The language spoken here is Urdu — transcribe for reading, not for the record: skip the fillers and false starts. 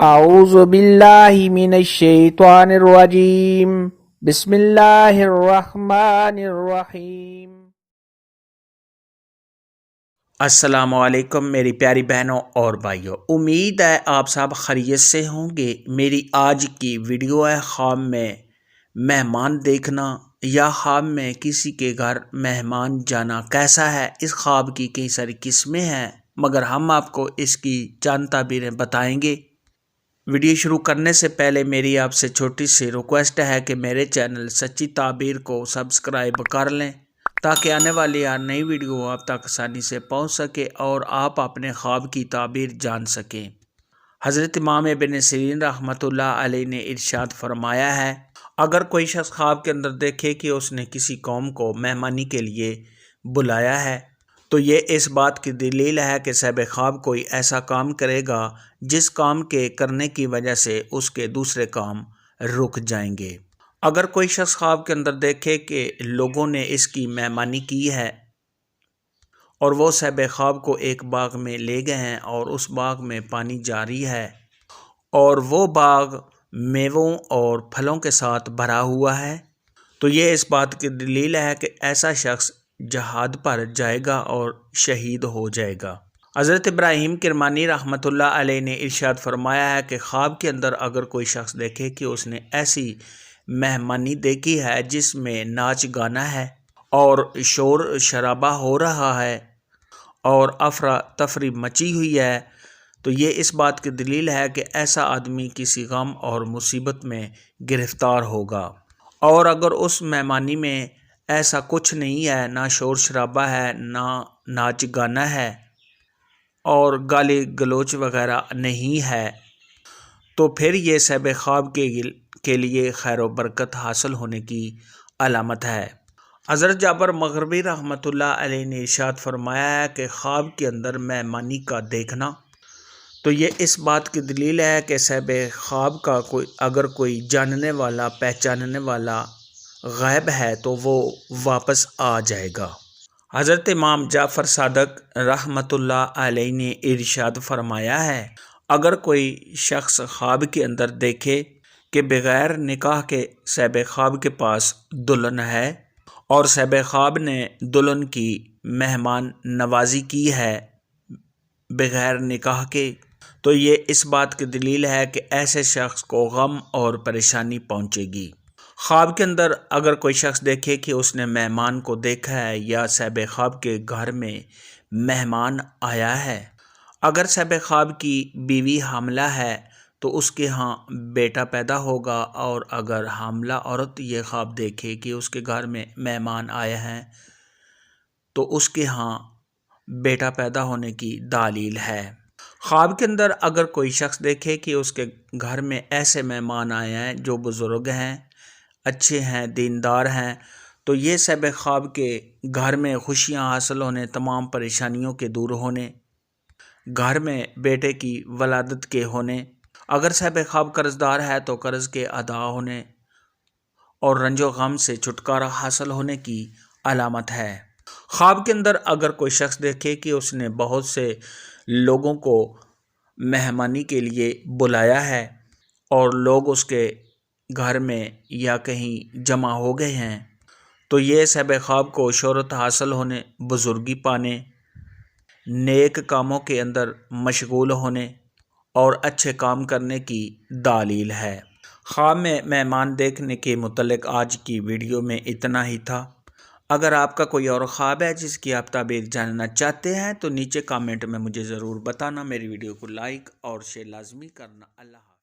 اعوذ باللہ من الشیطان الرجیم بسم اللہ الرحمن الرحیم۔ السلام علیکم میری پیاری بہنوں اور بھائیوں، امید ہے آپ سب خیریت سے ہوں گے۔ میری آج کی ویڈیو ہے خواب میں مہمان دیکھنا یا خواب میں کسی کے گھر مہمان جانا کیسا ہے۔ اس خواب کی کئی ساری قسمیں ہیں، مگر ہم آپ کو اس کی چند تعبیریں بتائیں گے۔ ویڈیو شروع کرنے سے پہلے میری آپ سے چھوٹی سی ریکویسٹ ہے کہ میرے چینل سچی تعبیر کو سبسکرائب کر لیں تاکہ آنے والی ہر نئی ویڈیو آپ تک آسانی سے پہنچ سکے اور آپ اپنے خواب کی تعبیر جان سکیں۔ حضرت امام ابن سیرین رحمۃ اللہ علیہ نے ارشاد فرمایا ہے، اگر کوئی شخص خواب کے اندر دیکھے کہ اس نے کسی قوم کو مہمانی کے لیے بلایا ہے تو یہ اس بات کی دلیل ہے کہ صاحب خواب کوئی ایسا کام کرے گا جس کام کے کرنے کی وجہ سے اس کے دوسرے کام رک جائیں گے۔ اگر کوئی شخص خواب کے اندر دیکھے کہ لوگوں نے اس کی مہمانی کی ہے اور وہ صاحب خواب کو ایک باغ میں لے گئے ہیں اور اس باغ میں پانی جاری ہے اور وہ باغ میووں اور پھلوں کے ساتھ بھرا ہوا ہے تو یہ اس بات کی دلیل ہے کہ ایسا شخص جہاد پر جائے گا اور شہید ہو جائے گا۔ حضرت ابراہیم کرمانی رحمۃ اللہ علیہ نے ارشاد فرمایا ہے کہ خواب کے اندر اگر کوئی شخص دیکھے کہ اس نے ایسی مہمانی دیکھی ہے جس میں ناچ گانا ہے اور شور شرابہ ہو رہا ہے اور افراتفری مچی ہوئی ہے تو یہ اس بات کی دلیل ہے کہ ایسا آدمی کسی غم اور مصیبت میں گرفتار ہوگا۔ اور اگر اس مہمانی میں ایسا کچھ نہیں ہے، نہ شور شرابہ ہے، نہ ناچ گانا ہے اور گالی گلوچ وغیرہ نہیں ہے تو پھر یہ صاحب خواب کے لیے خیر و برکت حاصل ہونے کی علامت ہے۔ حضرت جابر مغربی رحمۃ اللہ علیہ نے ارشاد فرمایا ہے کہ خواب کے اندر مہمانی کا دیکھنا تو یہ اس بات کی دلیل ہے کہ صاحب خواب کا اگر کوئی جاننے والا پہچاننے والا غائب ہے تو وہ واپس آ جائے گا۔ حضرت امام جعفر صادق رحمۃ اللہ علیہ نے ارشاد فرمایا ہے، اگر کوئی شخص خواب کے اندر دیکھے کہ بغیر نکاح کے صاحب خواب کے پاس دلہن ہے اور صاحب خواب نے دلہن کی مہمان نوازی کی ہے بغیر نکاح کے تو یہ اس بات کی دلیل ہے کہ ایسے شخص کو غم اور پریشانی پہنچے گی۔ خواب کے اندر اگر کوئی شخص دیکھے کہ اس نے مہمان کو دیکھا ہے یا صاحب خواب کے گھر میں مہمان آیا ہے، اگر صاحب خواب کی بیوی حاملہ ہے تو اس کے ہاں بیٹا پیدا ہوگا، اور اگر حاملہ عورت یہ خواب دیکھے کہ اس کے گھر میں مہمان آئے ہیں تو اس کے ہاں بیٹا پیدا ہونے کی دلیل ہے۔ خواب کے اندر اگر کوئی شخص دیکھے کہ اس کے گھر میں ایسے مہمان آئے ہیں جو بزرگ ہیں، اچھے ہیں، دیندار ہیں تو یہ صاحب خواب کے گھر میں خوشیاں حاصل ہونے، تمام پریشانیوں کے دور ہونے، گھر میں بیٹے کی ولادت کے ہونے، اگر صاحب خواب قرض دار ہے تو قرض کے ادا ہونے اور رنج و غم سے چھٹکارا حاصل ہونے کی علامت ہے۔ خواب کے اندر اگر کوئی شخص دیکھے کہ اس نے بہت سے لوگوں کو مہمانی کے لیے بلایا ہے اور لوگ اس کے گھر میں یا کہیں جمع ہو گئے ہیں تو یہ صاحب خواب کو شہرت حاصل ہونے، بزرگی پانے، نیک کاموں کے اندر مشغول ہونے اور اچھے کام کرنے کی دلیل ہے۔ خواب میں مہمان دیکھنے کے متعلق آج کی ویڈیو میں اتنا ہی تھا۔ اگر آپ کا کوئی اور خواب ہے جس کی آپ تعبیر جاننا چاہتے ہیں تو نیچے کامنٹ میں مجھے ضرور بتانا۔ میری ویڈیو کو لائک اور شیئر لازمی کرنا۔ اللہ حافظ۔